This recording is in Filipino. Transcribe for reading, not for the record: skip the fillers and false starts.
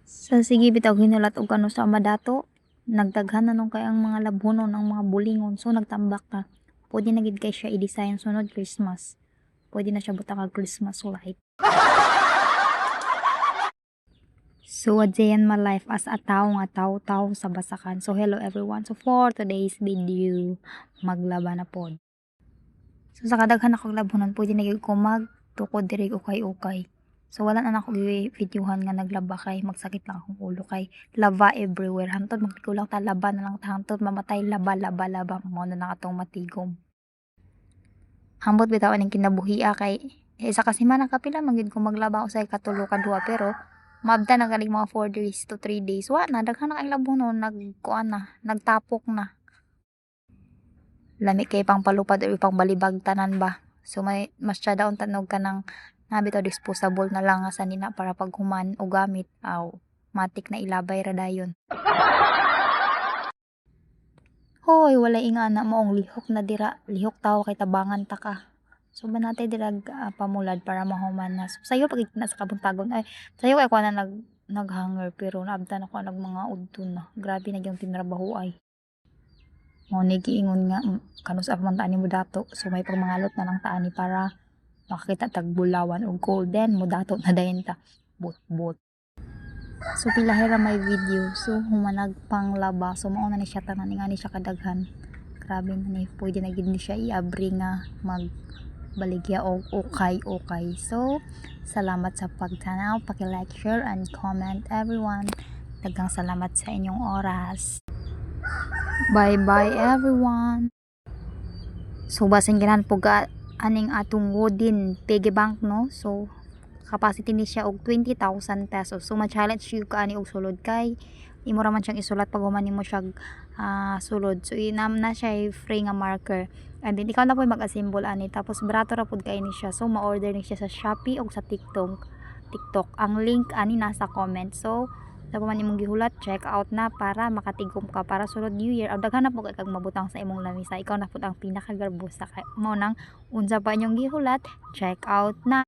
Sa sige bitaw ginulat og ano sa madato, nagdaghan na nung kay ang mga labhonon ang mga bulingon so nagtambak ta. Pwede na gid kay siya i-design sunod Christmas. Pwede na siya butang og Christmas light. So adyan my life as a tao nga tawo sa basakan. So hello everyone. So for today's video, maglaba na pod. So sa kadaghan akong labhonon pwede na gyud ko magtukod diri ukay-ukay. So wala na ako videohan nga naglaba kay magsakit lang akong ulo kay lava everywhere. Hantod magtigulang ta laba na lang ta hantod mamatay laba mo na lang atong matigom. Hambot bitaw aning kinabuhia kay isa ka semana kapila man gid ko maglaba usay katulo ka duha pero maabda na galing mga 4 days to 3 days. Wa na daghan na kay labonon nagkuan na, nagtapok na. Lami kay pang palupad o pang balibag tanan ba. So may mas tya daon tanog ka ng nabitaw disposable na lang nga sa nina para pag human o gamit aw matik na ilabay ra dayon. Hoy walay inga na moong lihok na dira, lihok tawo kay tabangan ta ka. So ba natin dirag pamulad para mahuman na. So, sayo pag na sa kabuntagon ay sayo kay ko na naghanger pero naabtan ako nag mga udton na. Grabe na yung tinrabaho ay. Mo ni giingon nga kanus man taan mo dato. So may pagmangalot na lang taani para makakita tag bulawan og golden mo dato na dayon ta. Bot. So pilahira may video. So humanag pang laba. So mao na ni siya tanan nga ni siya kadaghan. Grabe na ni pwede na gid ni siya iabri nga magbaligya og okay. So salamat sa pagtanaw, paki-like, share and comment everyone. Daghang salamat sa inyong oras. Bye everyone. So basin ganan po aning atong wooden piggy bank no. So capacity ni siya og 20,000 pesos. So ma-challenge you ka ani og sulod kay imo ra man siyang isulat pag human nimo siya sulod. So inam na siya free nga marker. And then ikaw na po mag-assemble ani tapos barato ra pud kay ni siya. So ma-order ni siya sa Shopee o sa TikTok. Ang link ani nasa comment. So sa man imong gihulat, check out na para makatigom ka para sulod New Year. Ang daghan na po kag mabutang sa imong lamisa. Ikaw na pud ang pinakagarbo sa mo nang unsa pa inyong gihulat, check out na.